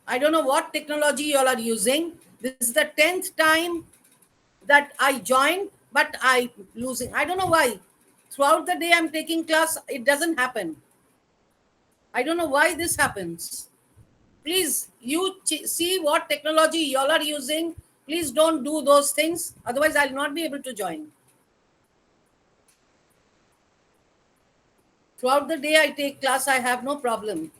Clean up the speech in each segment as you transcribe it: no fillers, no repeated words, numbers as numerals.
I don't know what technology you all are using. This is the 10th time that I joined, but I losing. I don't know why. Throughout the day I'm taking class, it doesn't happen. I don't know why this happens. Please, you see what technology you all are using. Please don't do those things. Otherwise, I'll not be able to join. Throughout the day I take class, I have no problem.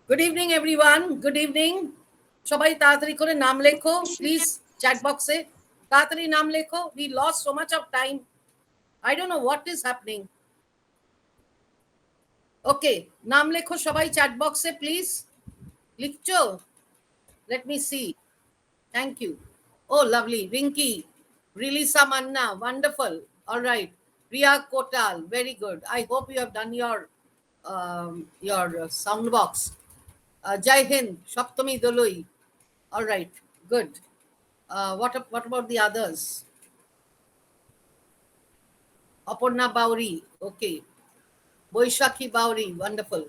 Good evening, everyone. Good evening. সবাই তাড়াতাড়ি করে নাম লেখো please chat বক্সে তাড়াতাড়ি নাম লেখো we lost so much of time. I don't know what is happening. Okay, নাম লেখো সবাই চ্যাট বক্সে প্লিজ লিখছো let me see. Thank you. Oh, lovely. Rinky, Rilisa Manna, wonderful. All right. Ria Kotal, very good. I hope you have done your sound box. Jai Hind, Shaptami Doloi. All right, good. What about the others? Aparna Bauri, okay. Boishakhi Bauri, wonderful.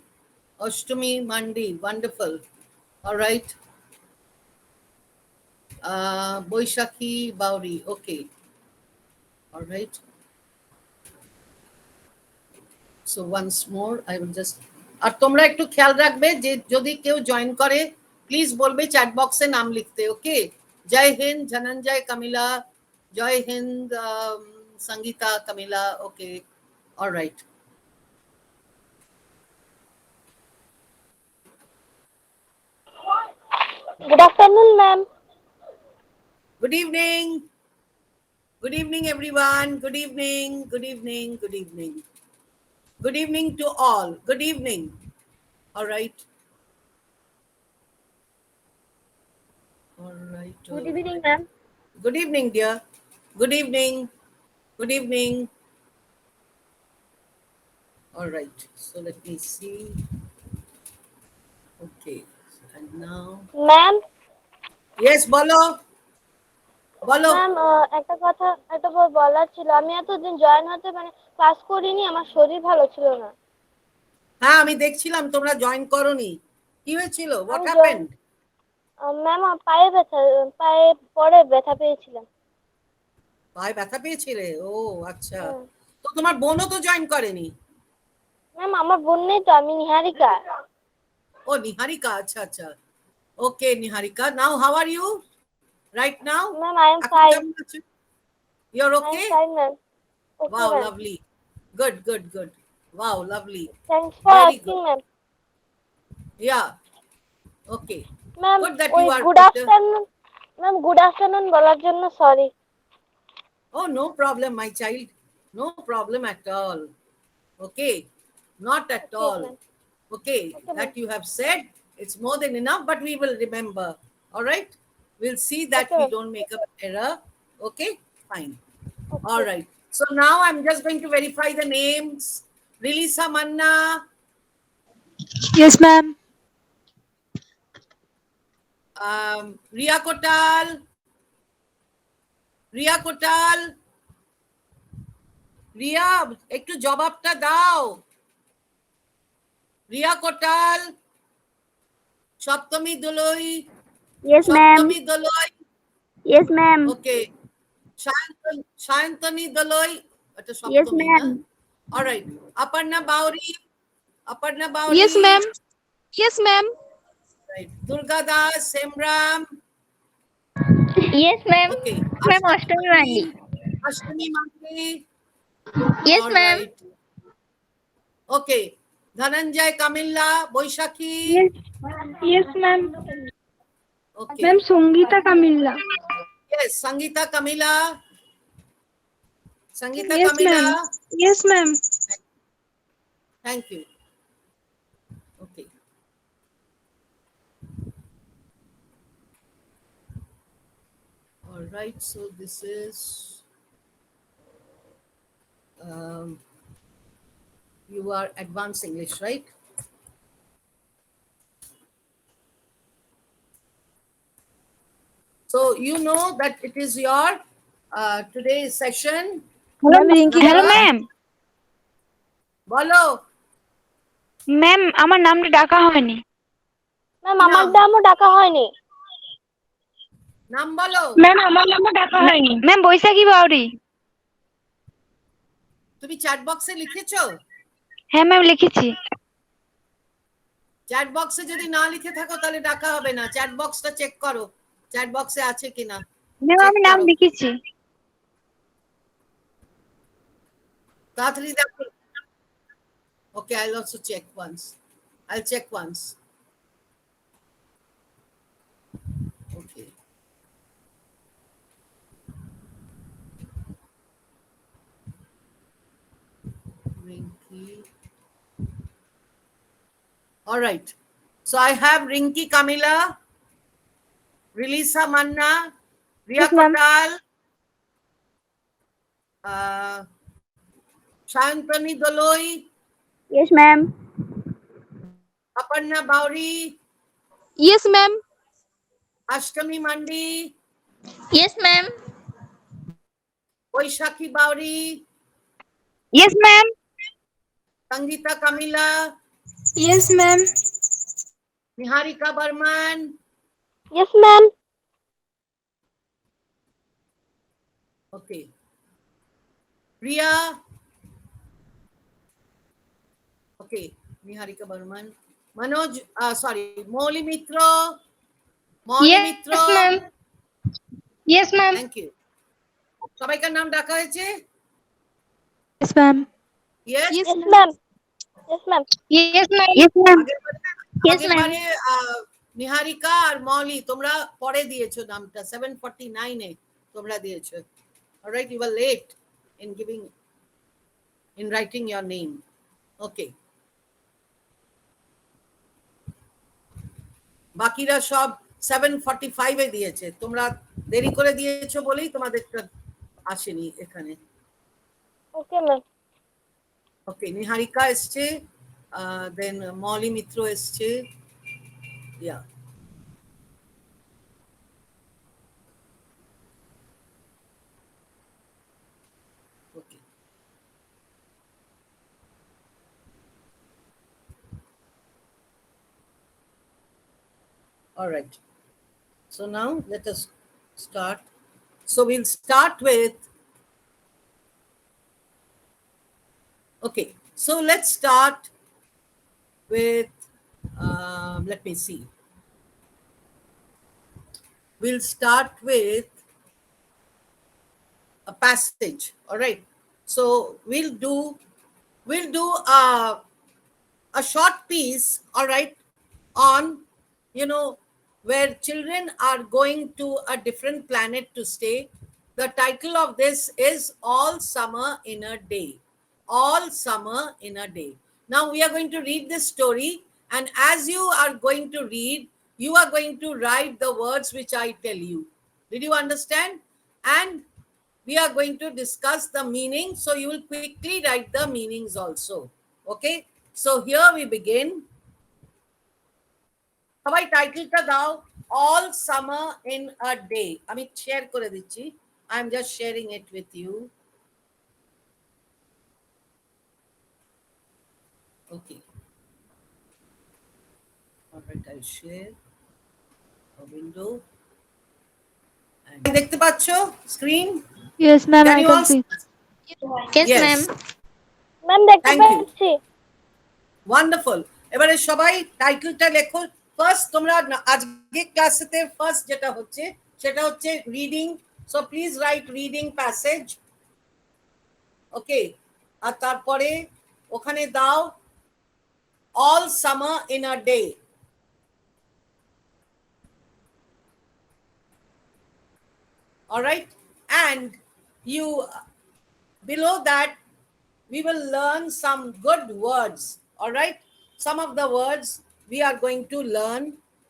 Ashtami Mandi, wonderful. All right. Boishakhi Bauri, okay. All right. So once more I will just আর তোমরা একটু খেয়াল রাখবে যে যদি কেউ join করে please বলবে chat বক্সে নাম লিখতে okay Jai Hind Dhananjay Kamila Jai Hind Sangeeta Kamila okay alright Good afternoon, ma'am. Good evening. Good evening, everyone. Good evening. Good evening. Good evening. Good evening to all. Good evening. All right. All right. Good evening, ma'am. Good evening, dear. Good evening. Good evening. All right. So let me see. Okay. And now. Ma'am. Yes, বলো বলো ma'am একটা বলার ছিল আমি এতদিন join হতে class করিনি আমার শরীর ভালো ছিল না হ্যাঁ আমি দেখছিলাম তোমরা জয়েন করোনি কি হয়েছিল হোয়াট হ্যাপেন্ড ম্যাম পায়ে পরে ব্যথা পেয়েছিলাম পায়ে ব্যথা পেয়েছিলে ও আচ্ছা তো তোমার বোনও তো জয়েন করেনি ম্যাম আমার বোন নেই তো আমি নিহারিকা ও নিহারিকা আচ্ছা আচ্ছা okay Niharika now how are you right now ma'am I am fine you're okay fine ma'am wow lovely good wow lovely thanks for asking ma'am yeah okay ma'am good that ওই you are good afternoon ma'am good afternoon বলার জন্য sorry oh no problem my child no problem at all okay not at all okay that you have said it's more than enough but we will remember all right we'll see that we don't make an error okay fine all right so now I'm just going to verify the names Rilisa Manna yes ma'am Ria Kotal Riya একটু জবাবটা দাও রিয়া কোটাল সপ্তমী দোলই yes ma'am সপ্তমী দোলই yes ma'am ওকে সায়ন্তনী দোলই এটা yes Saptami ma'am alright aparna bauri yes ma'am yes ma'am right durga das semram yes ma'am okay ma'am ashtami mandi ashtami mandi yes ma'am okay dhananjay kamilla boishakhi yes ma'am okay ma'am Sangeeta Kamilla yes Sangeeta Kamila yes ma'am yes ma'am thank you okay all right so this is you are advanced English right so you know that it is your today's session hello Rinki hello ma'am bolo ma'am আমার নামটা ডাকা হয়নি। Ma'am কি আমার নাম? নামও ডাকা হয়নি। নাম বলো। ম্যাম আমার নামটা ডাকা হয়নি। ম্যাম বৈশাখী বাউরি। তুমি চ্যাট বক্সে লিখেছো? হ্যাঁ ম্যাম লিখেছি। চ্যাট বক্সে যদি না লিখে থাকো তাহলে ডাকা হবে না। চ্যাট বক্সটা চেক করো, চ্যাট বক্সে আছে কিনা ম্যাম চেক আমি নাম করো, লিখেছি। তাড়াতাড়ি দেখো। Okay, I'll also check once. I'll check once. Okay. Rinky. All right. So I have Rinky Kamila, Relisa Manna, Ria Yes, ma'am. Kotal, Shantani Doloi, Yes, ma'am. Aparna Bauri, Yes, ma'am. Ashtami Mandi, Yes, ma'am. Boishaki Bauri, Yes, ma'am. Sangeeta Kamila, Yes, ma'am. Niharika Burman. Yes, ma'am. Okay. Priya. Okay. Niharika Burman. Manoj, sorry, Moli Mitro. Moli Yes, Mitro. ma'am. Yes, ma'am. Thank you. সবাইকার নাম ডাকা হয়েছে? Yes, ma'am. Yes. Yes, ma'am. Yes, ma'am. Yes, ma'am. Yes, ma'am. Yes, আগের ma'am. বারে নিহারিকা আর মলি তোমরা পরে দিয়েছো নামটা 749 এ তোমরা দিয়েছো। Alright, you were late in writing your name. Okay. বাকিরা সব 745 এ দিয়েছে, তোমরা দেরি করে দিয়েছো বলেই তোমাদেরটা আসেনি এখানে। Okay, ma'am. ওকে, নিহারিকা এসছে, দেন মলি মিত্র এসছে। ইয়া, ওকে। All right. So now let us start. So we'll start with, okay, so let's start with, let me see. We'll start with a passage. All right. So we'll do a short piece, all right, on, you know, where children are going to a different planet to stay. The title of this is All Summer in a Day. All Summer in a Day. Now we are going to read this story, and as you are going to read, you are going to write the words which I tell you. Did you understand? And we are going to discuss the meaning, so you will quickly write the meanings also. Okay, so here we begin. সবাই টাইটেলটা দাও, all summer in a day. আমি share করে দিচ্ছি, I am just sharing it with you. Okay, alright, I share a window. দেখতে পাচ্ছো screen? Yes, ma'am. Can I you can all see. Yes, Yes. ma'am. Ma'am, দেখতে Thank you. পাচ্ছি। Wonderful. এবারে সবাই টাইটেলটা লেখো। ফার্স্ট তোমরা আজকে ক্লাসেতে ফার্স্ট যেটা হচ্ছে সেটা হচ্ছে reading. So please write reading passage. Okay, আর তারপরে ওখানে দাও all summer in a day. All right, and you, below that we will learn some good words. All right, some of the words we are going to learn,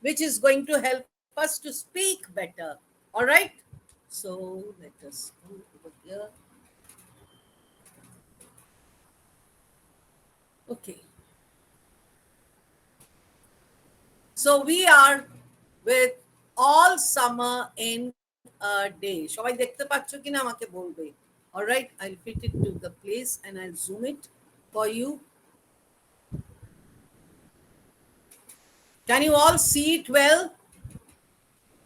which is going to help us to speak better. All right, so let us go over here. Okay, so we are with all summer in a day. সবাই দেখতে পাচ্ছ কিনা আমাকে বলবে। All right, I'll fit it to the place and I'll zoom it for you. Can you all see it well?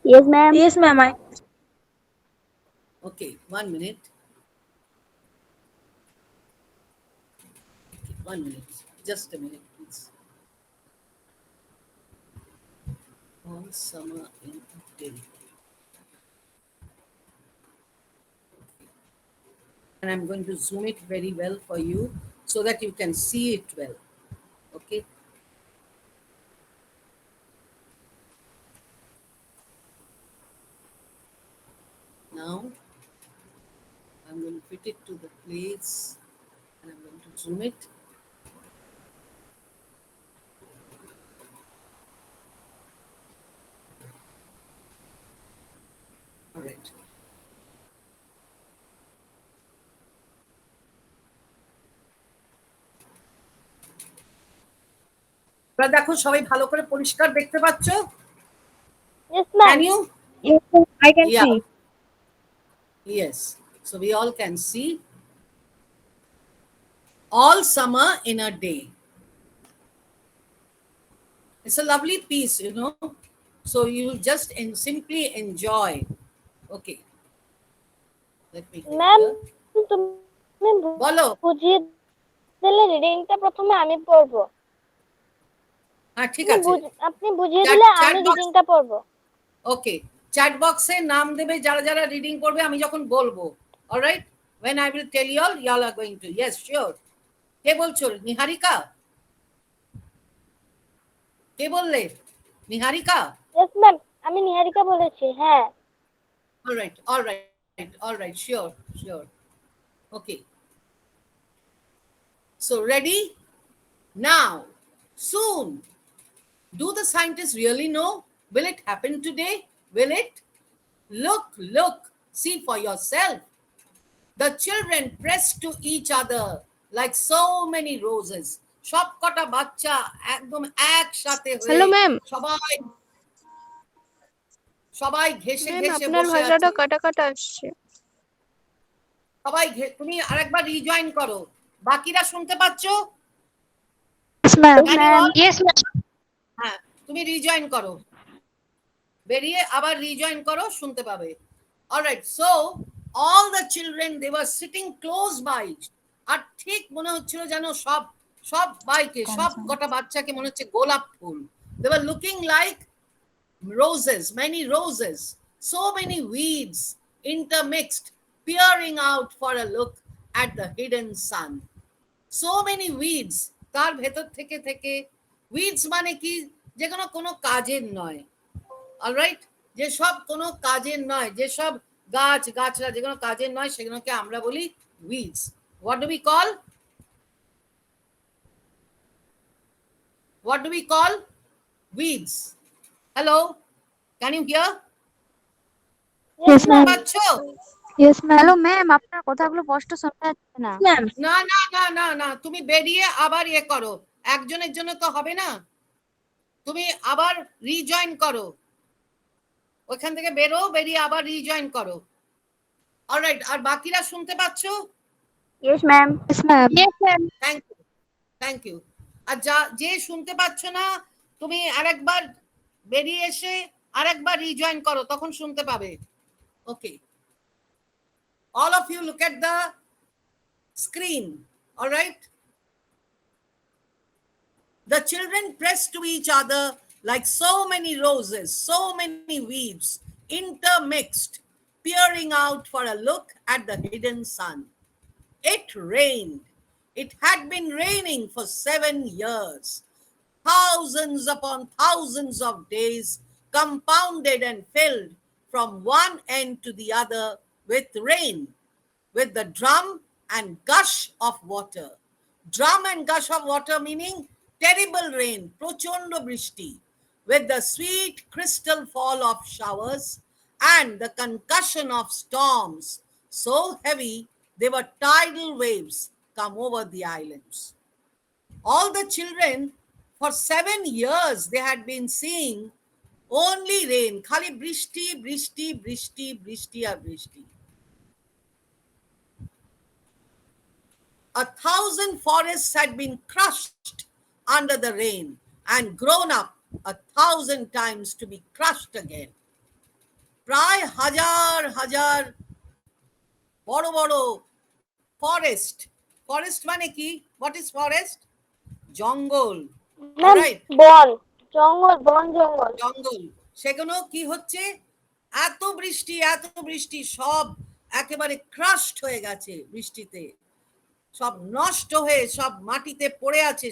Yes, ma'am. Yes, ma'am. Okay, 1 minute. 1 minute. Just a minute, please. All summer in Delhi. And I'm going to zoom it very well for you so that you can see it well. Okay. Now I'm going to fit it to the place and I'm going to zoom it. All right. এবার দেখো সবাই ভালো করে পরিষ্কার দেখতে পাচ্ছ? Yes, ma'am. Can you? Yes, ma'am. I can Yeah. see. Yes. So we all can see all summer in a day. It's a lovely piece, you know. So you just simply enjoy. Okay. Let me click ma'am here. তুমি বলো। বুঝিয়ে দিলে রিডিংটা প্রথমে আমি পড়বো। হ্যাঁ ঠিক আছে। আপনি বুঝিয়ে দিলে Chat আমি box- রিডিংটা পড়বো। ওকে, চ্যাট বক্সে নাম দেবে যারা যারা রিডিং করবে আমি যখন বলবো। Alright, when I will tell you all are going to. Yes, sure. কে বলছো? নিহারিকা? কে বললে? নিহারিকা? Yes, ma'am. আমি নিহারিকা বলেছি। হ্যাঁ। All right, sure, sure. Okay. So ready? Now, soon. Do the scientists really know? Will it happen today? Will it? Look, see for yourself. The children pressed to each other like so many roses. সব কটা বাচ্চা একদম একসাথে হয়ে Hello, ma'am. সবাই সবাই ঘেসে ma'am ঘেসে আপনার বসে ভাষাটা আছে। কাটা কাটা আসছে। সবাই তুমি আরেকবার রিজয়েন করো। বাকিরা শুনতে পাচ্ছো? Yes, ma'am. Can you all? Yes, ma'am. হ্যাঁ, তুমি রিজয়েন করো। বেরিয়ে আবার রিজয়েন করো, শুনতে পাবে। Alright, so all the children they were sitting close by. আর ঠিক মনে হচ্ছিল যেন সব বাইকে সব কটা বাচ্চাকে মনে হচ্ছে গোলাপ ফুল। They were looking like roses, many roses, so many weeds intermixed, peering out for a look at the hidden sun. So many weeds, তার ভেতর থেকে থেকে weeds মানে কি? যেগুলো কোনো কাজের নয়। অলরাইট, যেসব কোনো কাজের নয়, যেসব গাছরা যেগুলো কাজের নয় সেগুলোকে আমরা বলি weeds. What do we call? What do we call? Weeds. Hello? Can you hear? Yes, ma'am. পাচ্ছো? Yes, ma'am. Hello, ma'am. আপনার কথাগুলো স্পষ্ট শোনা যাচ্ছে না। Ma'am. না না না না না, তুমি বেরিয়ে আবার করো। একজনের জন্য তো হবে না, তুমি আবার রিজয়েন করো। ওখান থেকে বেরিয়ে আবার রিজয়েন করো। অলরাইট, আর বাকিরা শুনতে পাচ্ছো? Yes, ma'am. Yes, ma'am. Yes, ma'am. Thank you. আর যে শুনতে পাচ্ছ না তুমি আরেকবার বেরিয়ে এসে আরেকবার রিজয়েন করো, তখন শুনতে পাবে। ওকে, all of you look at the screen. All right, the children pressed to each other like so many roses, so many weeds intermixed, peering out for a look at the hidden sun. It rained. It had been raining for 7 years. Thousands upon thousands of days compounded and filled from one end to the other with rain, with the drum and gush of water. Drum and gush of water meaning terrible rain, prochondo brishti, with the sweet crystal fall of showers and the concussion of storms so heavy they were tidal waves come over the islands. All the children, for 7 years, they had been seeing only rain. Khali brishti, brishti, brishti, brishti, or brishti. 1,000 forests had been crushed under the rain and grown up 1,000 times to be crushed again. প্রায় হাজার হাজার বড় বড় forest, forest মানে কি? What is forest? জঙ্গল, ma'am right? বন জঙ্গল, বন জঙ্গল। জঙ্গল, সেগুলো কি হচ্ছে? এত বৃষ্টি সব একেবারে ক্রাশড হয়ে গেছে বৃষ্টিতে, সব নষ্ট হয়ে সব মাটিতে পড়ে আছে,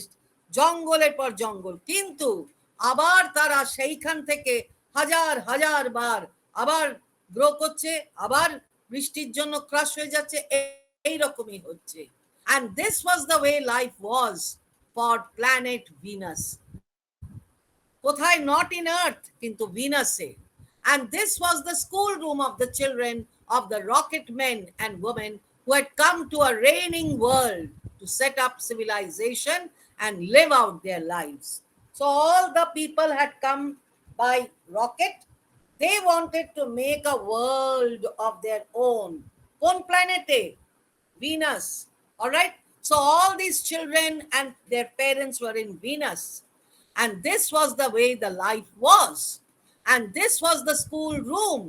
জঙ্গলের পর জঙ্গল। কিন্তু আবার তারা সেইখান থেকে হাজার হাজার বার আবার গ্রো করছে, আবার বৃষ্টির জন্য ক্রাশ হয়ে যাচ্ছে, এই রকমই হচ্ছে। And this was the way life was for planet Venus. কোথায়? নট ইন আর্থ, কিন্তু ভিনাসে। And this was the schoolroom of the children of the rocket men and women who had come to a reigning world to set up civilization and live out their lives. So all the people had come by rocket. They wanted to make a world of their own. কোন প্ল্যানেটে? Venus. All right. So all these children and their parents were in Venus. And this was the way the life was. And this was the school room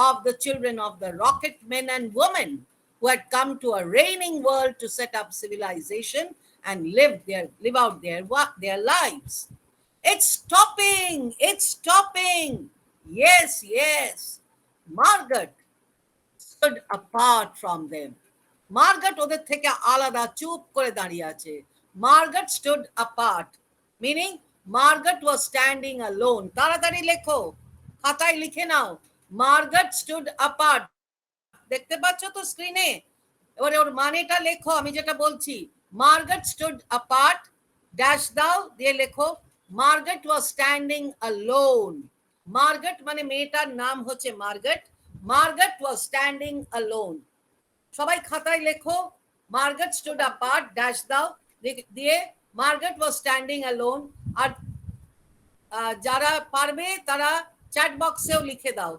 of the children of the rocket men and women who had come to a reigning world to set up civilization and live out their lives. It's stopping. It's stopping. Yes, yes. Margaret stood apart from them. Margaret ওদের থেকে আলাদা চুপ করে দাঁড়িয়ে আছে। Margaret stood apart, meaning Margaret was standing alone. তাড়াতাড়ি লেখো, খাতায় লিখে নাও। Margaret stood apart. দেখতে পাচ্ছ তো স্ক্রিনে? এবারে ওর মানেটা লেখো, আমি যেটা বলছি। Margaret stood apart, ড্যাশ দাও, দিয়ে লেখো Margaret was standing alone. Margaret মানে মেয়েটার নাম হচ্ছে Margaret. Margaret was standing alone. সবাই খাতায় লেখো Margaret stood apart, ড্যাশ দাও, দিয়ে Margaret was standing alone. আর যারা পারবে তারা চ্যাট বক্সেও লিখে দাও।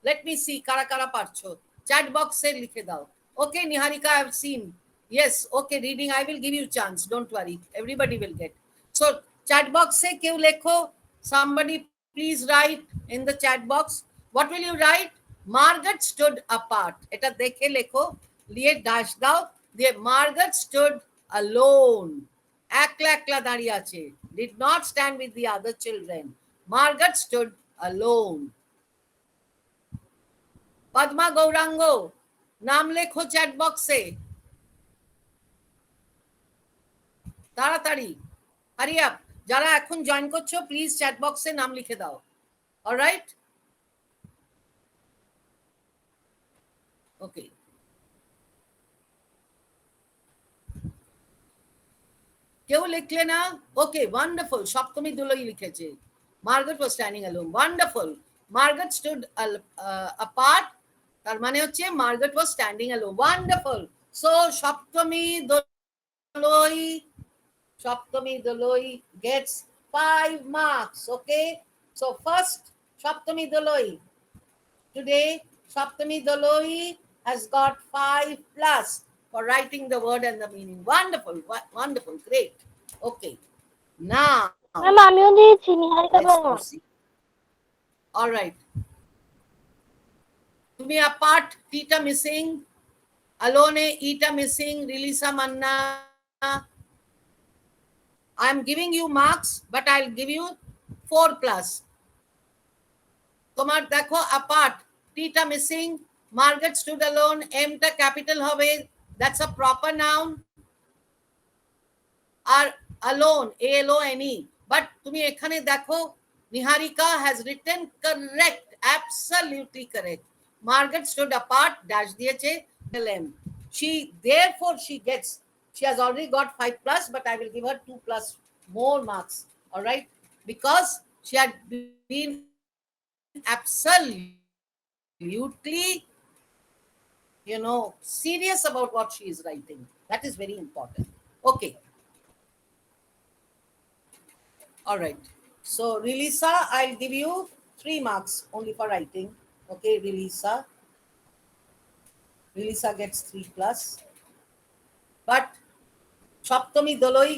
Let me see কারা কারা পারছো, চ্যাট বক্সে লিখে দাও। Okay, Niharika, I have seen. Yes, okay, reading, I will give you chance, don't worry, everybody will get. So chat boxe কেউ লেখো, somebody please write in the chat box. What will you write? Margaret stood apart. এটা দেখে লেখো, দিয়ে dash দাও, দিয়ে Margaret stood alone. একলা একলা দাঁড়িয়ে আছে, did not stand with the other children. Margaret stood alone. Padma Gauranga, নাম লেখো চ্যাট বক্সে তাড়াতাড়ি, হারি আপ। যারা এখন জয়েন করছো প্লিজ চ্যাট বক্সে নাম লিখে দাও। অলরাইট, ওকে। কেউ লিখলে না? ওকে, ওয়ান্ডারফুল। সপ্তমী দুলই লিখেছে Margaret was standing alone. Wonderful. Margaret stood apart, তার মানে হচ্ছে Margaret was standing alone. Wonderful. So Saptami Doloi gets 5 marks. Okay, so first Saptami Doloi. Today Saptami Doloi has got 5 plus for writing the word and the meaning. Wonderful, wonderful, great. Okay, now ma'am আমিও দিয়েছি, নিহারিকা Varma. all right, তুমি apart, Tita missing, Alone, Eta missing, Rilisa Manna. I am giving you marks, but I'll give you 4 plus. তোমার দেখো apart, Tita missing, Margaret stood alone, M টা capital হবে, that's a proper noun. R alone, A-L-O-N-E, but তুমি এখানে দেখো Niharika has written correct, absolutely correct. Margaret stood apart, dash দিয়েছে, M. Therefore she gets, she has already got 5 plus, but I will give her 2 plus more marks. All right, because she had been absolutely, serious about what she is writing. That is very important. Okay, all right, so Rilisa, I'll give you 3 marks only for writing. Okay, Rilisa gets 3 plus, but Saptami Doloi,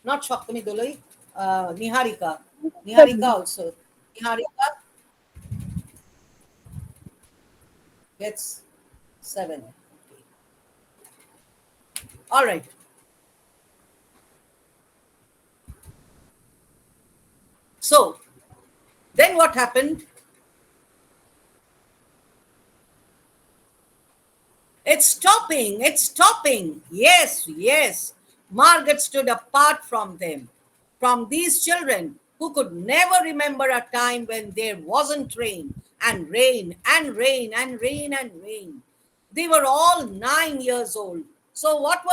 not Saptami Doloi, Niharika. Niharika also. Niharika gets 7. Okay. All right. So then what happened? It's stopping. It's stopping. Yes, yes. Margaret stood apart from them, from these children who could never remember a time when there wasn't rain and rain and rain and rain and rain. They were all 9 years old. So what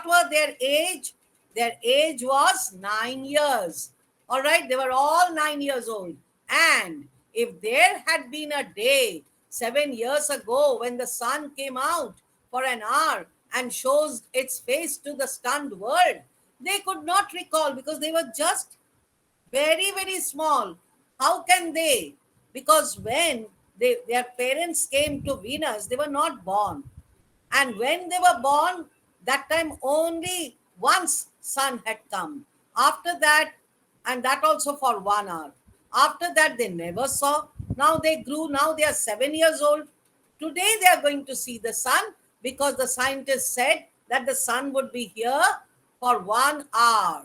were their age? Their age was 9 years. All right, they were all 9 years old. And if there had been a day 7 years ago when the sun came out for an hour and shows its face to the stunned world, they could not recall because they were just very, very small. How can they? Because when their parents came to Venus, they were not born. And when they were born, that time only once sun had come. After that, and that also for 1 hour. After that, they never saw. Now they grew. Now they are 7 years old. Today they are going to see the sun because the scientists said that the sun would be here for 1 hour.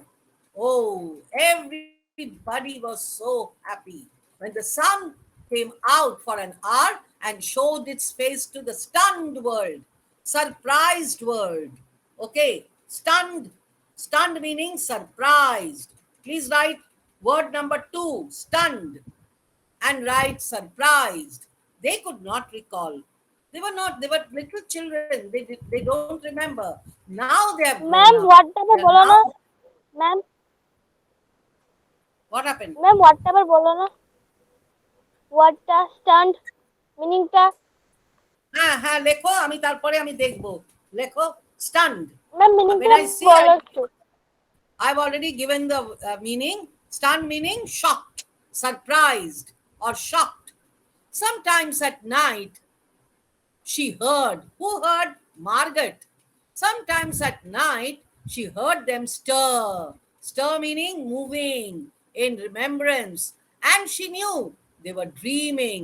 Oh, everybody was so happy when the sun came out for an hour and showed its face to the stunned world, surprised world. Okay, stunned. Stunned meaning surprised. Please write word number 2, stunned, and write surprised. They could not recall. They were not, they were little children. They don't remember. Now they have grown ma'am up. Whatever They are बोलो ना now, ma'am what happened? Ma'am whatever बोलो ना व्हाटটা stunt মিনিংটা হ্যাঁ হ্যাঁ লেখো, আমি তারপরে আমি দেখবো। লেখো stunned. ম্যাম When মিনিংটা I see, বলো একটু I've already given the meaning. Stunned meaning shocked, surprised, or shocked. Sometimes at night, she heard. Who heard? Margaret. Sometimes at night, she heard them stir. Stir meaning moving in remembrance. And she knew they were dreaming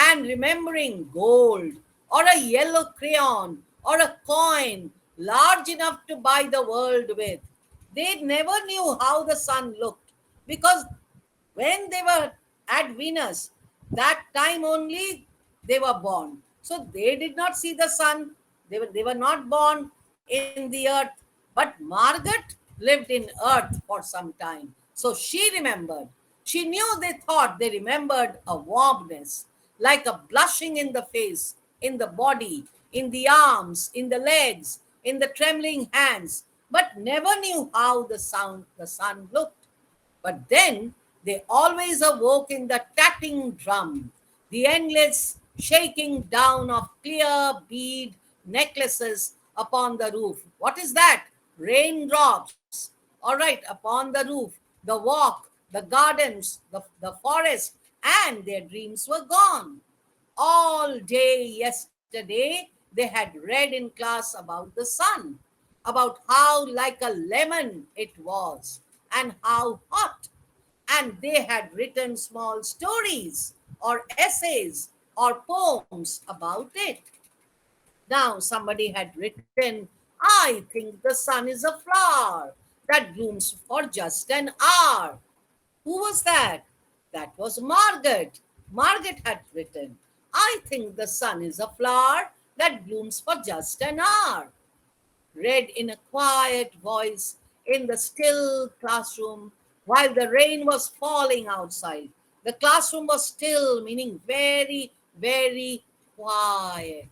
and remembering gold or a yellow crayon or a coin large enough to buy the world with. They never knew how the sun looked because when they were at Venus, that time only they were born. So they did not see the sun. They were not born in the earth. But Margaret lived in earth for some time. So she remembered. She knew they thought they remembered a warmness, like a blushing in the face, in the body, in the arms, in the legs, in the trembling hands, but never knew how the sun looked. But then they always awoke in the tapping drum, the endless shaking down of clear bead necklaces upon the roof. What is that? Raindrops. All right, upon the roof, the walk, the gardens, the forest, and their dreams were gone. All day yesterday, they had read in class about the sun, about how like a lemon it was, and how hot. And they had written small stories or essays or poems about it. Now somebody had written, I think the sun is a flower that blooms for just an hour. Who was that? That was Margaret. Margaret had written, I think the sun is a flower that blooms for just an hour. Read in a quiet voice in the still classroom while the rain was falling outside. The classroom was still, meaning very, very quiet.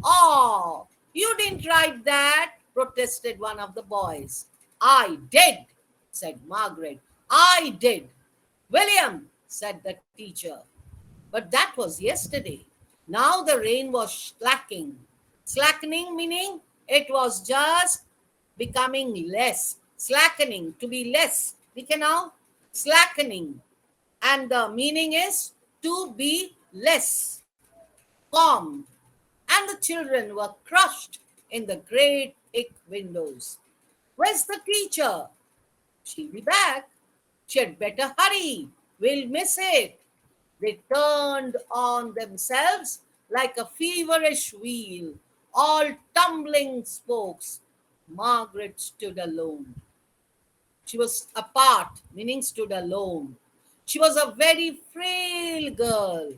Oh, you didn't write that, protested one of the boys. I did, said Margaret. I did. William, said the teacher. But that was yesterday. Now the rain was slacking. Slackening meaning it was just becoming less. Slackening, to be less. We can now slackening. And the meaning is to be less. Calm. And the children were crushed in the great thick windows. Where's the teacher? She'll be back. She had better hurry. We'll miss it. They turned on themselves like a feverish wheel, all tumbling spokes. Margaret stood alone. She was apart, meaning stood alone. She was a very frail girl,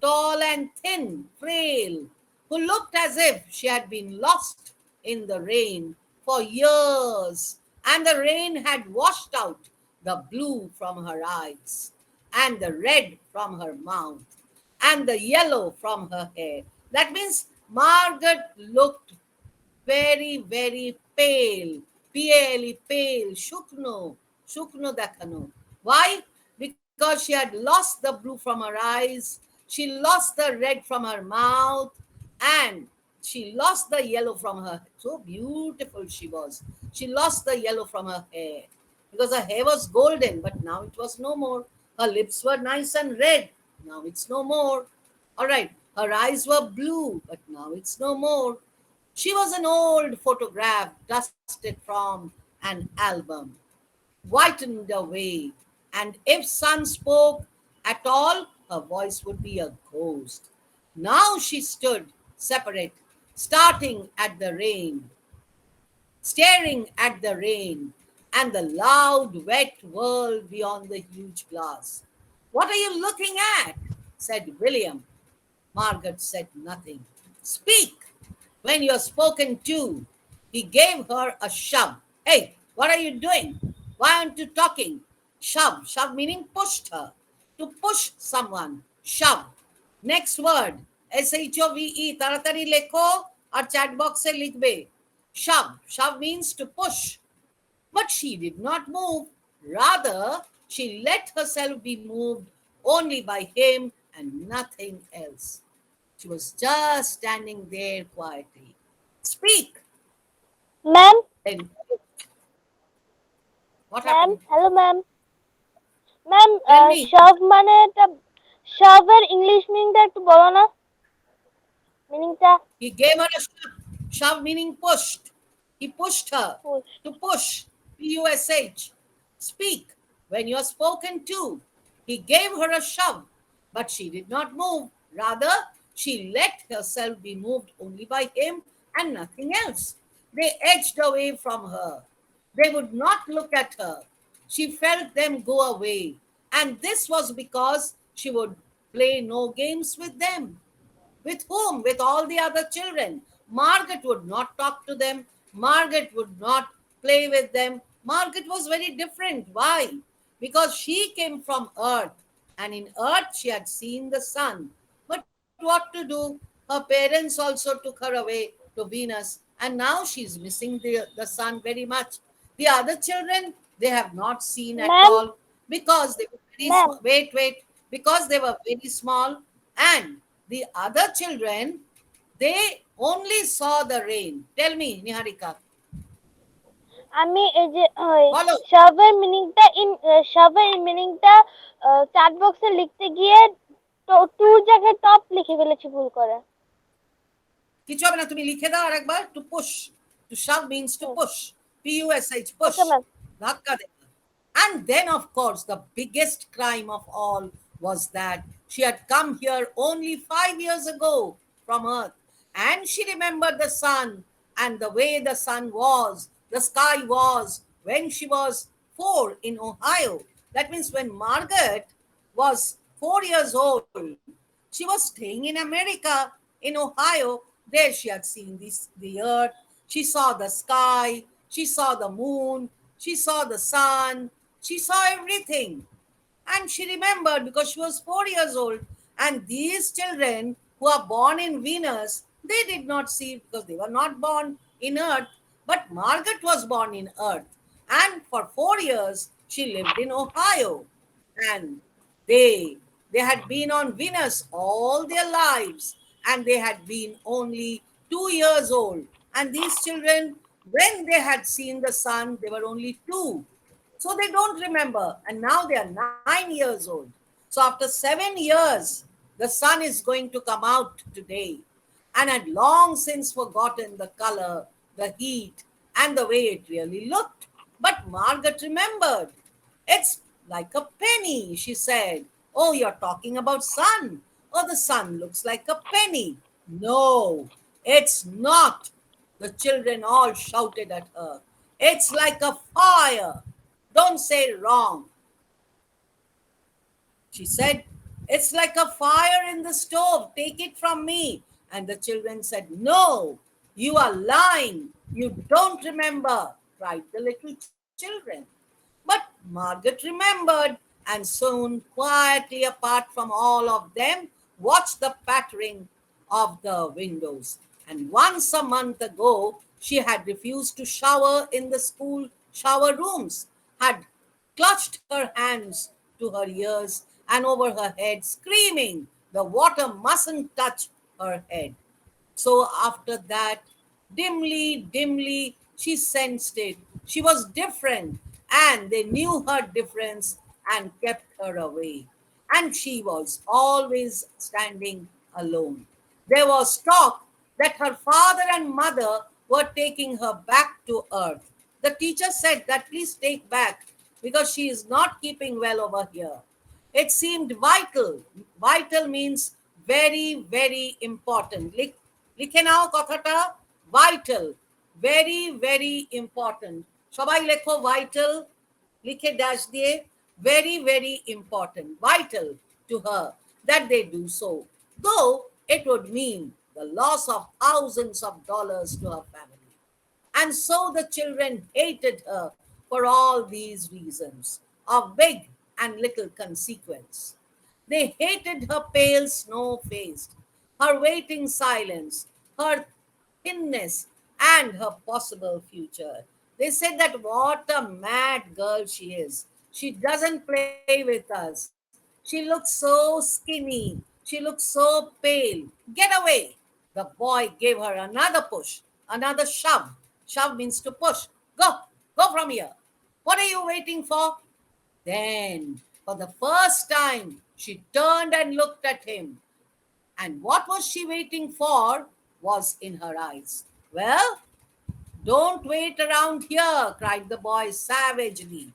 tall and thin, frail, who looked as if she had been lost in the rain for years, and the rain had washed out the blue from her eyes, and the red from her mouth, and the yellow from her hair. That means Margaret looked very, very pale, pale, pale, shukno dekhano. Why? Because she had lost the blue from her eyes, she lost the red from her mouth, and she lost the yellow from her. So beautiful she was. She lost the yellow from her hair because her hair was golden, but now it was no more. Her lips were nice and red. Now it's no more. All right. Her eyes were blue, but now it's no more. She was an old photograph dusted from an album, whitened away, and if sun spoke at all, her voice would be a ghost. Now she stood separate, starting at the rain, staring at the rain and the loud, wet world beyond the huge glass. What are you looking at? Said William. Margaret said nothing. Speak when you're spoken to. He gave her a shove. Hey, what are you doing? Why aren't you talking? Shove. Shove meaning pushed her. To push someone. Shove. Next word. SHOVE. ताड़ाताड़ी लिखो और chat box से लिख बे. Shove. Shove means to push. But she did not move. Rather, she let herself be moved only by him and nothing else. She was just standing there quietly. Speak. Ma'am, Then what ma'am, happened? hello ma'am. Ma'am, Tell me. shove মানে এটা shove এর English মিনিংটা একটু বলো না মিনিংটা He gave her a shove. Shove meaning pushed. He pushed her. push To push. Push. Speak when you're spoken to. He gave her a shove, but she did not move. Rather, she let herself be moved only by him and nothing else. They edged away from her. They would not look at her. She felt them go away. And this was because she would play no games with them. With whom? With all the other children. Margaret would not talk to them. Margaret would not play with them. Margaret was very different. Why? Because she came from earth. And in earth, she had seen the sun. But what to do? Her parents also took her away to Venus. And now she's missing the sun very much. The other children, they have not seen at Ma'am? all because they were very Ma'am? small. Wait. Because they were very small. And the other children, they only saw the rain. Tell me, Niharika. আমি এই যে বলো। shove এর মিনিংটা chat বক্সে লিখতে গিয়ে two জায়গায় টপ লিখে ফেলেছি ভুল করে কিছু হবে না, তুমি লিখে দাও আরেকবার। To push. To shove means to push. Push. Push. Okay, ma'am. ধাক্কা দেওয়া। And then, of course, the biggest crime of all was that she had come here only 5 years ago from Earth. And she remembered the sun and the way the sun was, the sky was when she was 4 in Ohio. That means when Margaret was 4 years old, she was staying in America, in Ohio. There she had seen the earth. She saw the sky. She saw the moon. She saw the sun. She saw everything. And she remembered because she was 4 years old. And these children who are born in Venus, they did not see because they were not born in earth. But Margaret was born in earth. And for 4 years, she lived in Ohio. And they had been on Venus all their lives. And they had been only 2 years old. And these children, when they had seen the sun, they were only 2. So they don't remember. And now they are 9 years old. So after 7 years, the sun is going to come out today and had long since forgotten the color, the heat, and the way it really looked. But Margaret remembered. It's like a penny, she said. Oh, you're talking about sun. Oh, the sun looks like a penny. No, it's not. The children all shouted at her. It's like a fire. Don't say wrong. She said, it's like a fire in the stove. Take it from me. And the children said, no, you are lying. You don't remember, cried the little children. But Margaret remembered and soon, quietly apart from all of them, watched the pattering of the windows. And once a month ago, she had refused to shower in the school shower rooms, had clutched her hands to her ears and over her head, screaming, the water mustn't touch her head. So after that, dimly, she sensed it. She was different, and they knew her difference and kept her away. And she was always standing alone. There was talk that her father and mother were taking her back to earth. The teacher said that please take back because she is not keeping well over here. It seemed vital. Vital means very, very important. লিখে নাও কথাটা vital, very, very important. সবাই লেখো vital, লিখে dash দিয়ে, very, very important, vital to her that they do so, though it would mean the loss of thousands of dollars to her family. And so the children hated her for all these reasons of big and little consequence. They hated her pale snow faced, her waiting silence, her thinness, and her possible future. They said that what a mad girl she is. She doesn't play with us. She looks so skinny. She looks so pale. Get away. The boy gave her another push, another shove. Shove means to push. Go from here. What are you waiting for? Then, for the first time, she turned and looked at him. And what was she waiting for was in her eyes. Well, don't wait around here, cried the boy savagely.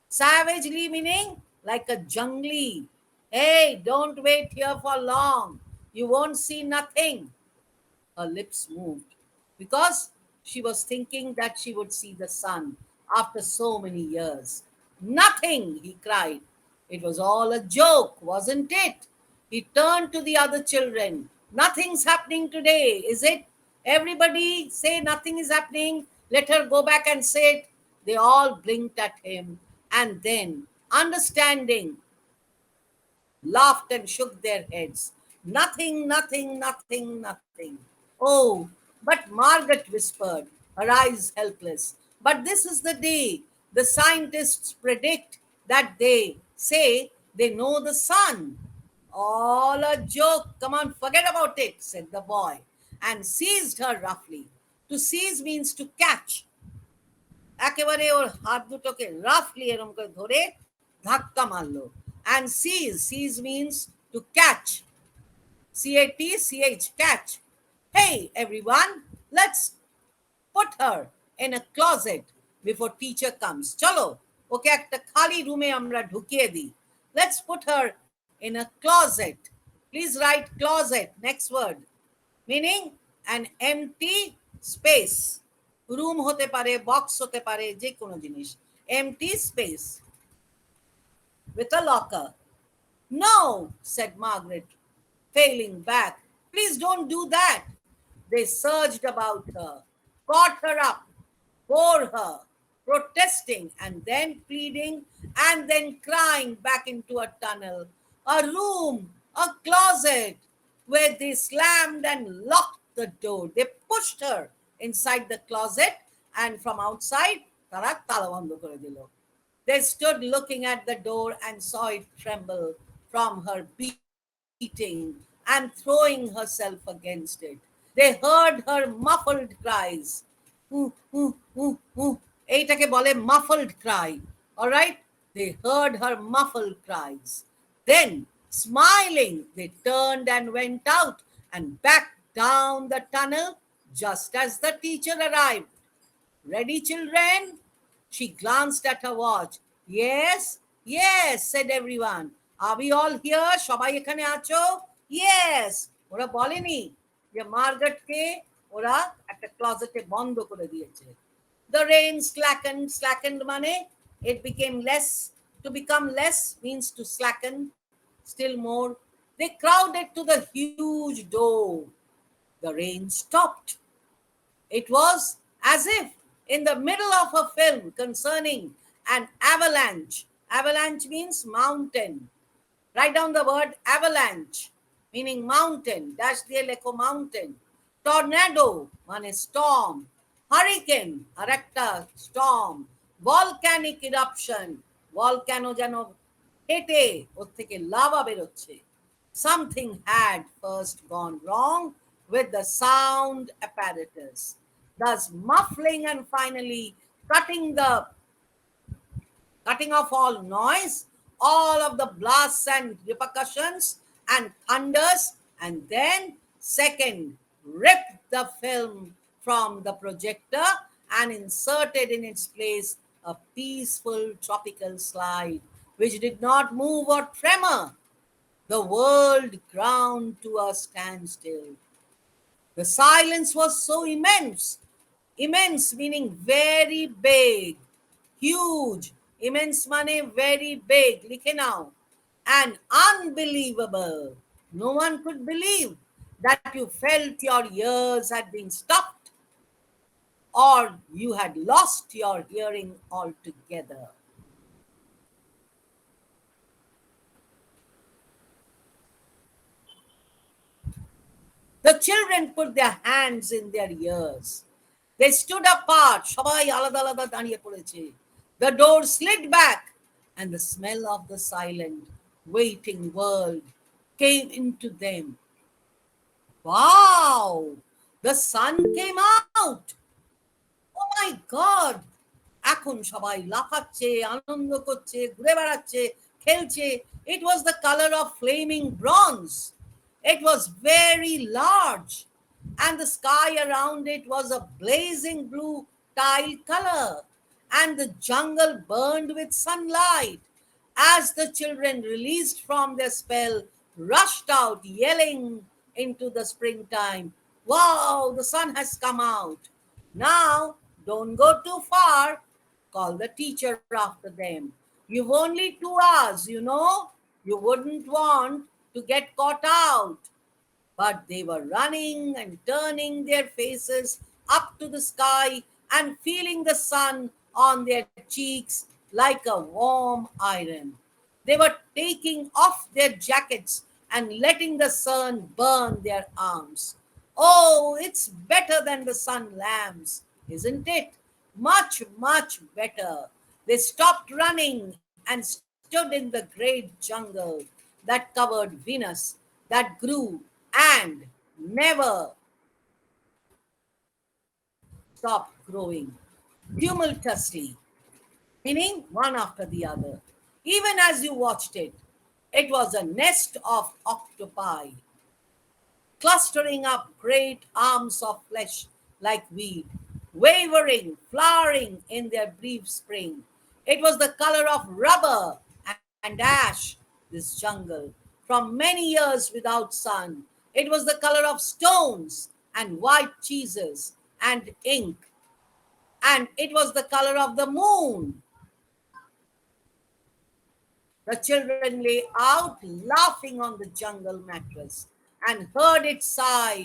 Savagely meaning like a jungly. Hey, don't wait here for long. You won't see nothing. Her lips moved because she was thinking that she would see the sun after so many years. Nothing, he cried. It was all a joke, wasn't it? He turned to the other children. Nothing's happening today, is it? Everybody say nothing is happening. Let her go back and say it. They all blinked at him and then, understanding, laughed and shook their heads. Nothing, nothing. Oh, but Margaret whispered, her eyes helpless. But this is the day. The scientists predict that they say they know the sun. All a joke. Come on, forget about it, said the boy, and seized her roughly. To seize means to catch. একেবারে ওর হাত দুটোকে রাফলি এরকম করে ধরে ধাক্কা মারলো। And seize means to catch. C-A-T-C-H, catch. Hey, everyone, let's put her in a closet before teacher comes. চলো ওকে একটা খালি রুমে আমরা ঢুকিয়ে দিই. Let's put her in a closet. Please write closet, next word. Meaning an empty space. Room hote pare, box hote pare, je kono jinish. Empty space. With a locker. No, said Margaret, failing back. Please don't do that. They surged about her, caught her up, bore her, protesting and then pleading and then crying back into a tunnel, a room, a closet, where they slammed and locked the door. They pushed her inside the closet and from outside, tara tala bondo kore dilo. They stood looking at the door and saw it tremble from her beating and throwing herself against it. They heard her muffled cries. এইটাকে বলে muffled cry. All right? They heard her muffled cries. Then, smiling, they turned and went out and back down the tunnel just as the teacher arrived. Ready, children? She glanced at her watch. Yes, Yes, said everyone. Are we all here? সবাই এখানে আছো? Yes. ওরা বলেনি যে মার্গারেটকে ওরা একটা ক্লজেটে বন্ধ করে দিয়েছে। The rain slackened. Slackened মানে it became less. To become less means to slacken still more. They crowded to the huge door. The rain stopped. It was as if in the middle of a film concerning an avalanche. Avalanche means mountain. Write down the word avalanche, meaning mountain. Dash দিয়ে লেখো mountain. Tornado মানে storm. Hurricane আর একটা storm. Volcanic eruption. Volcano যেন হেঁটে ওর থেকে lava বেরোচ্ছে. Something had first gone wrong with the sound apparatus, thus muffling and finally cutting off all noise, all of the blasts and repercussions and thunders, and then second, ripped the film from the projector and inserted in its place a peaceful tropical slide which did not move or tremor. The world ground to a standstill. The silence was so immense. Immense meaning very big, huge. Immense মানে very big. লিখে নাও. And unbelievable. No one could believe that you felt your ears had been stopped or you had lost your hearing altogether. The children put their hands in their ears. They stood apart. সবাই আলাদা আলাদা দাঁড়িয়ে পড়েছে. The door slid back and the smell of the silent, waiting world came into them. Wow! The sun came out. Oh my God! এখন সবাই লাফাচ্ছে, আনন্দ করছে, ঘুরে বেড়াচ্ছে, খেলছে. It was the color of flaming bronze. It was very large, and the sky around it was a blazing blue tile color, and the jungle burned with sunlight. As the children, released from their spell, rushed out yelling into the springtime, wow, the sun has come out. Now, don't go too far, called the teacher after them. You've only 2 hours, you know. You wouldn't want to get caught out. But they were running and turning their faces up to the sky and feeling the sun on their cheeks like a warm iron. They were taking off their jackets and letting the sun burn their arms. Oh, it's better than the sun lamps, isn't it? Much, much better. They stopped running and stood in the great jungle that covered Venus, that grew and never stopped growing tumultuously, meaning one after the other. Even as you watched it, it was a nest of octopi, clustering up great arms of flesh like weed, wavering, flowering in their brief spring. It was the color of rubber and ash, this jungle, from many years without sun. It was the color of stones and white cheeses and ink. And it was the color of the moon. The children lay out laughing on the jungle mattress and heard it sigh,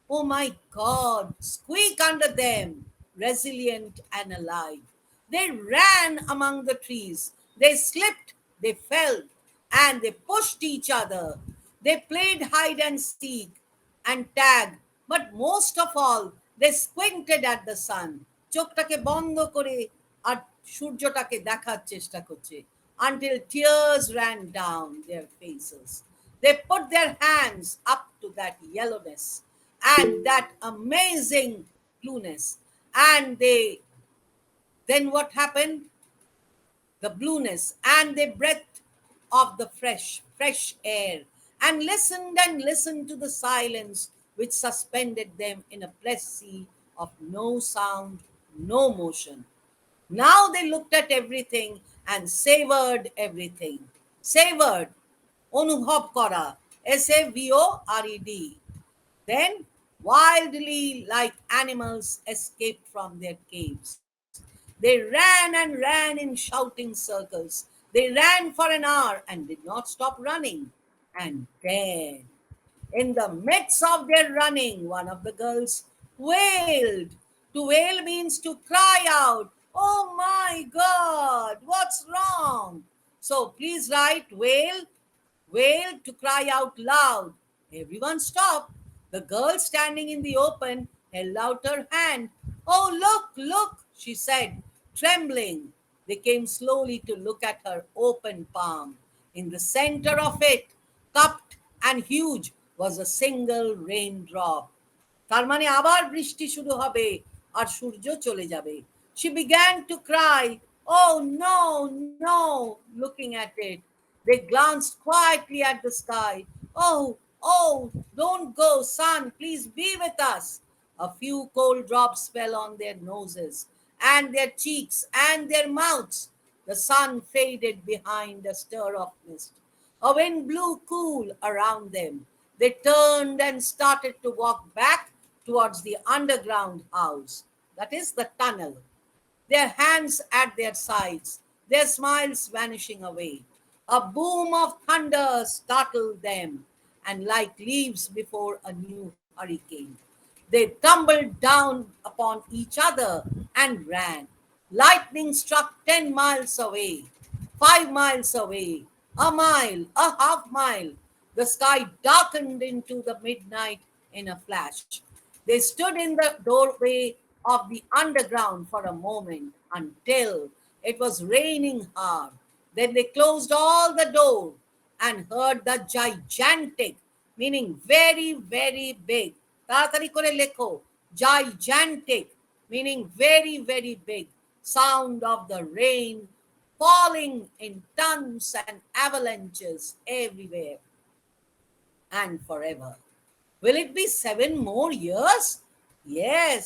oh my God, squeak under them, resilient and alive. They ran among the trees. They slipped, they fell, and they pushed each other. They played hide and seek and tag, but most of all, they squinted at the sun. চোখটাকে বন্ধ করে আর সূর্যটাকে দেখার চেষ্টা করছে until tears ran down their faces. They put their hands up to that yellowness and that amazing blueness. And then what happened? The blueness and the breath of the fresh air, and listened to the silence which suspended them in a plessy of no sound, no motion. Now they looked at everything and savored everything. Savored, অনুভব করা, SAVORED. Then, wildly like animals escaped from their caves. They ran and ran in shouting circles. They ran for an hour and did not stop running. And then, in the midst of their running, one of the girls wailed. To wail means to cry out, "Oh my God, what's wrong?" So please write wail, wail to cry out loud. Everyone stopped. The girl standing in the open held out her hand. "Oh, look, look," she said, trembling. They came slowly to look at her open palm. In the center of it, cupped and huge, was a single raindrop. তার মানে আবার বৃষ্টি শুরু হবে আর সূর্য চলে যাবে। She began to cry. "Oh no, no," looking at it. They glanced quietly at the sky. "Oh, oh, don't go, sun, please be with us." A few cold drops fell on their noses and their cheeks and their mouths. The sun faded behind a stir of mist. A wind blew cool around them. They turned and started to walk back towards the underground house, that is the tunnel, their hands at their sides, their smiles vanishing away. A boom of thunder startled them, and like leaves before a new hurricane, they tumbled down upon each other and ran. Lightning struck 10 miles away, 5 miles away, a mile, a half mile. The sky darkened into the midnight in a flash. They stood in the doorway of the underground for a moment until it was raining hard. Then they closed all the door and heard the gigantic, meaning very, very big. তাড়াতাড়ি করে লেখো, gigantic, meaning very, very big, sound of the rain falling in tons and avalanches everywhere and forever. Will it be 7 more years? Yes.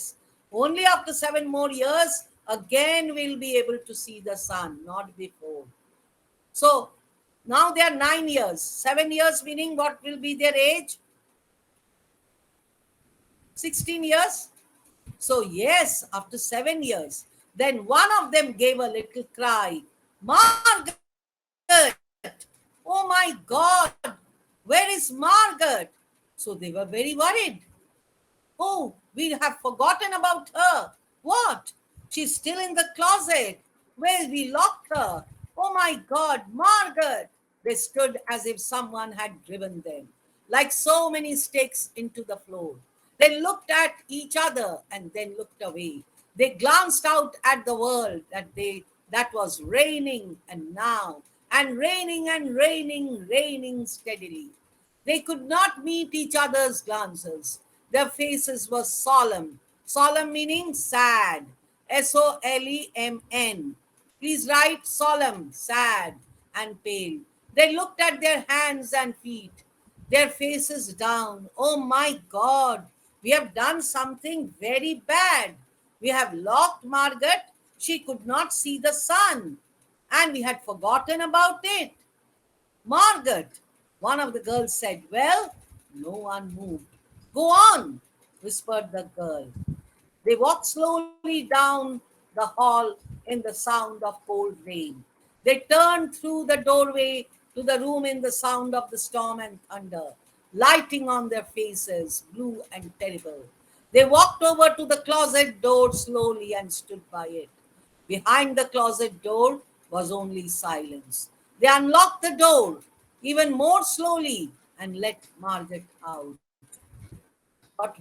Only after 7 more years, again we'll be able to see the sun, not before. So now they are 9 years. 7 years meaning what will be their age? 16 years. So yes, after 7 years, then one of them gave a little cry. "Margaret! Oh my God! Where is Margaret?" So they were very worried. "Oh, we have forgotten about her." "What? She's still in the closet. Where we locked her. Oh my God, Margaret!" They stood as if someone had driven them, like so many stakes into the floor. They looked at each other and then looked away. They glanced out at the world that was raining and raining steadily. They could not meet each other's glances. Their faces were solemn. Solemn meaning sad. SOLEMN. Please write solemn, sad, and pale. They looked at their hands and feet, their faces down. "Oh my God, we have done something very bad. We have locked Margaret. She could not see the sun, and we had forgotten about it." "Margaret," one of the girls said. "Well," no one moved. "Go on," whispered the girl. They walked slowly down the hall in the sound of cold rain. They turned through the doorway to the room in the sound of the storm and thunder, lighting on their faces, blue and terrible. They walked over to the closet door slowly and stood by it. Behind the closet door was only silence. They unlocked the door even more slowly and let Margaret out. What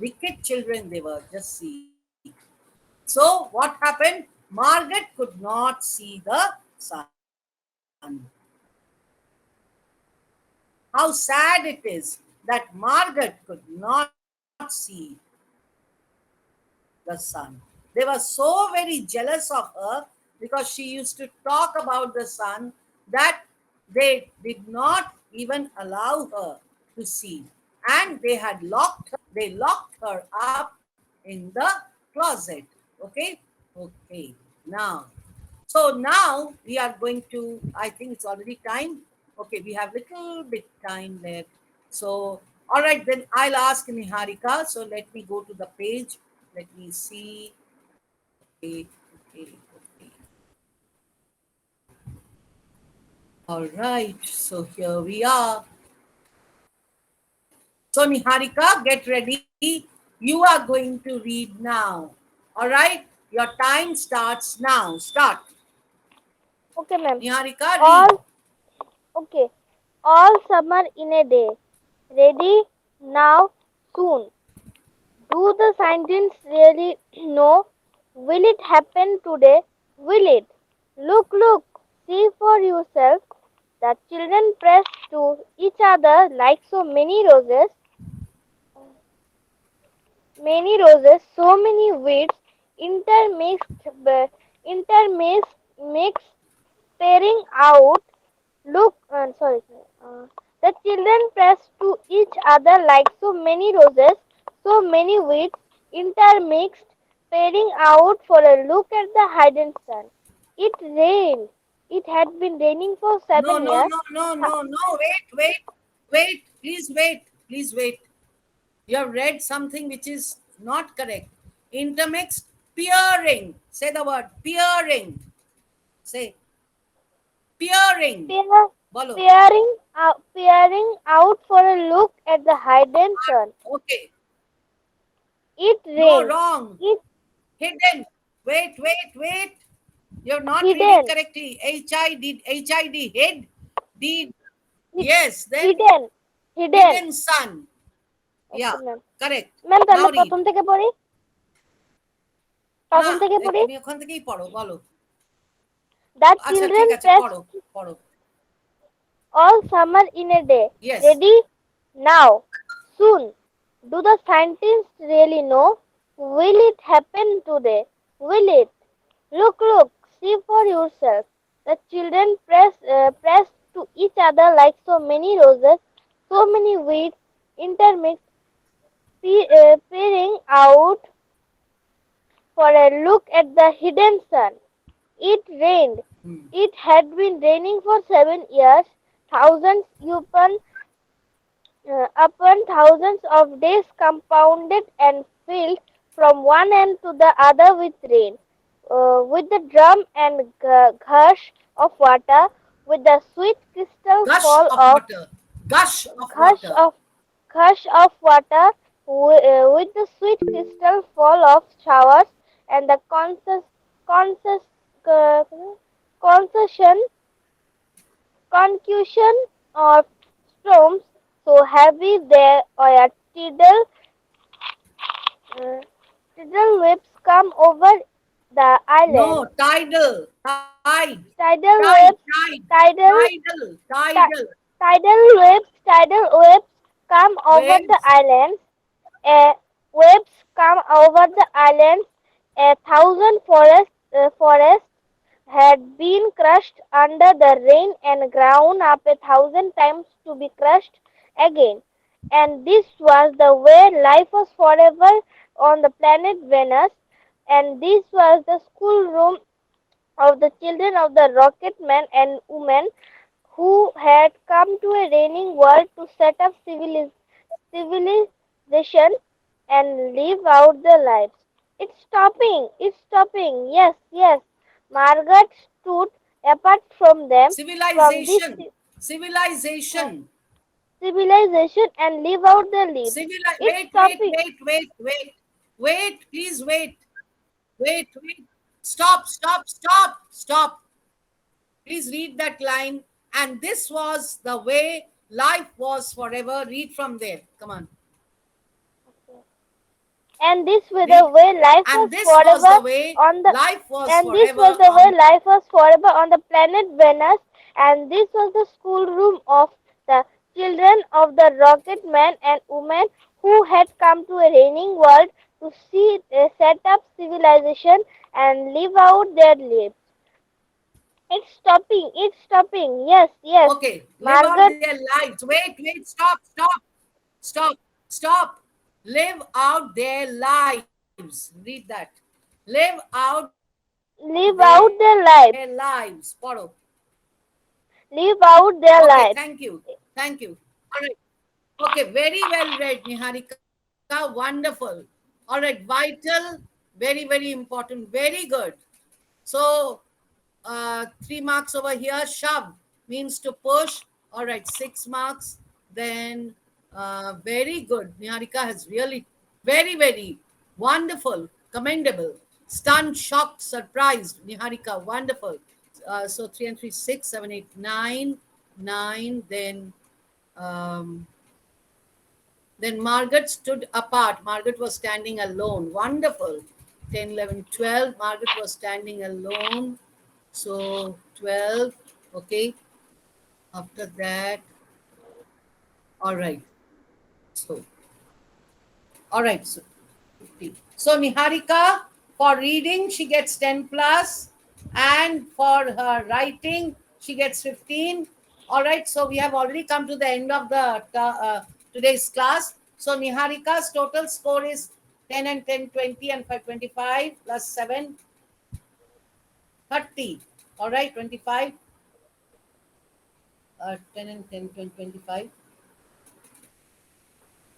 wicked children they were, just see. So what happened? Margaret could not see the sun. How sad it is that Margaret could not see the sun. They were so very jealous of her because she used to talk about the sun that they did not even allow her to see. And they locked her up in the closet. Okay? Okay. Now, So now we are going to, I think it's already time. Okay, we have little bit time left. So, all right, then I'll ask Niharika. So let me go to the page. Let me see. Okay, okay, okay. All right, so here we are. So Niharika, get ready. You are going to read now. All right, your time starts now. Start. Okay, ma'am. Niharika, read. All okay. All summer in a day. Ready? Now? Soon. Do the scientists really know? Will it happen today? Will it? Look, look. See for yourself. The children press to each other like so many weeds, intermixed, mixed, pairing out. Look, the children press to each other like so many roses, so many weeds, intermixed, pairing out for a look at the hidden sun. It rained. It had been raining for No, 7 years. no. Wait. Please wait. Please wait. You have read something which is not correct. Intermixed, peering. Say the word peering. Say peering. Peer, Bolo. peering out for a look at the hidden sun. Okay. It No, rained. wrong. It Hidden. Wait. You're not reading hidden. correctly. HID. Hid. Did. Hid, Yes. Then hidden. Hidden. hidden sun. Okay, Yeah. ma'am. Correct. Ma'am তাহলে Now read. প্রথম থেকে পড়ি না প্রথম থেকে পড়ি তুমি ওখান থেকেই পড়ো বলো The আচ্ছা ঠিক children আছে pressed পড়ো all summer in a day. Yes Ready? Now. Soon. Do the scientists really know? Will it happen today? Will it? Look, look. See for yourself. The children press to each other like so many roses, so many weeds, intermixed, peering out for a look at the hidden sun. It rained. It had been raining for 7 years, thousands upon thousands of days compounded and filled from one end to the other with rain, with the drum and gush of water, with the sweet crystal gush fall of of water gush of gush water of gush of water, with the sweet crystal fall of showers and the conscious, uh, concussion concussion of storms so heavy there were uh, tidal waves come over the no island. tidal Tidal waves, tidal, ti- tidal waves come over the waves island. Waves come over the island. A thousand forests had been crushed under the rain and ground up 1,000 times to be crushed again. And this was the way life was forever on the planet Venus. And this was the schoolroom of the children of the rocket men and women who had come to a raining world to set up civilization and live out their lives. It's stopping, yes, yes. Margaret stood apart from them, from this civilization uh, civilization civilization and live out their lives. It's wait stopping. please wait stop please read that line and this was the way life was forever read from there come on And this was the read way life and was this was the forever way on the life was and this was forever the way on life was forever on the planet Venus, and this was the schoolroom of the children of the rocket man and woman who had come to a raining world to set up civilization and live out their lives. It's stopping, yes, yes. okay live out Margaret, their lives wait stop live out their lives read that live out their live out their lives. their lives. Poro. Live out their Okay, lives. thank you. Thank you. All right. Okay, very well read, Niharika. Wonderful. All right, vital, very, very important. Very good. So, 3 marks over here. Shove means to push. All right, 6 marks. Then, very good. Niharika has really, very, very wonderful, commendable. Stunned, shocked, surprised. Niharika, wonderful. So, 3 and 3, 6, 7, 8, 9. 9. Then Margaret stood apart. Margaret was standing alone. Wonderful. 10, 11, 12. Margaret was standing alone. So 12. Okay. After that. All right. So, all right. So, 50. So Niharika, for reading, she gets 10 plus. And for her writing, she gets 15. All right. So we have already come to the end of the today's class. So Niharika's total score is 10 and 10, 20 and 5, 25 plus 7, 30. All right. 25. 10 and 10, 20, 25.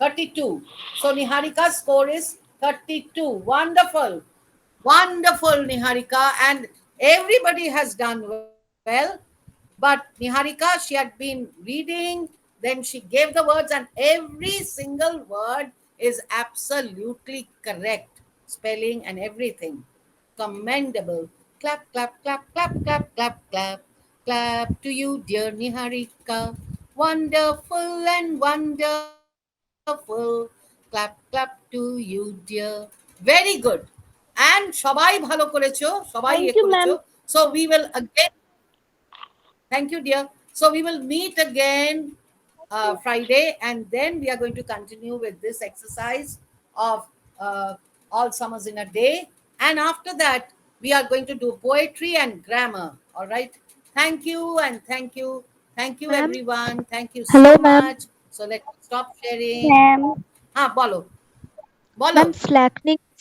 32. So Niharika's score is 32. Wonderful. Wonderful, Niharika. And everybody has done well. But Niharika, she had been reading, then she gave the words, and every single word is absolutely correct. Spelling and everything. Commendable. Clap, clap, clap, clap, clap, clap, clap. Clap to you, dear Niharika. Wonderful and wonderful. Clap, clap to you, dear. Very good. And সবাই ভালো করেছো, সবাই Thank you, ma'am. So we will again. Thank you, dear. So we will meet again Friday, and then we are going to continue with this exercise of all summers in a day. And after that, we are going to do poetry and grammar. All right. Thank you and thank you. Thank you, Ma'am. everyone. Thank you Hello, so ma'am. much. So let's stop sharing. Ma'am. বলো বলো ma'am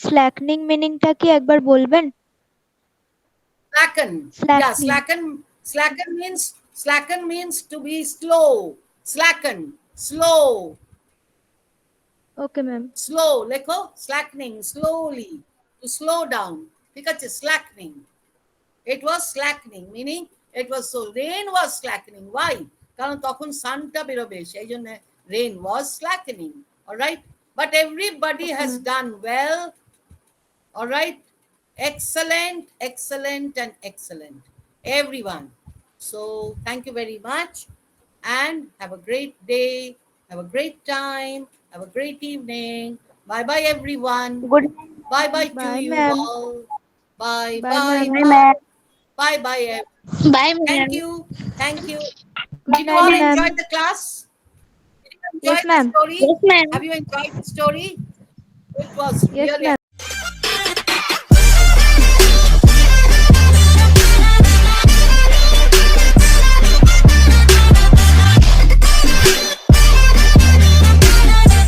স্ল্যাকনিং মিনিংটা কি একবার বলবেন? slacken. Yeah, slacken means to be slow. Slacken, slow. Okay ma'am. Slow, লেখো slackening, slowly, to slow down. ঠিক আছে, slackening. It was slackening, meaning it was so rain was slackening. Why? কারণ তখন সানটা বেরোবে, সেই জন্য rain was slackening. All right, but everybody has done well. All right, excellent, excellent, and excellent, everyone. So thank you very much, and have a great day, have a great time, have a great evening. Bye bye, everyone. Good. Bye bye to Bye, you ma'am. all. Bye Bye, bye. ma'am. Bye, ma'am. Bye bye. Bye, Thank you. Thank you. Good Did you all night, ma'am. enjoy the class? Did you enjoy Yes, the ma'am. story? Yes, ma'am. Have you enjoyed the story? It was Yes, really ma'am.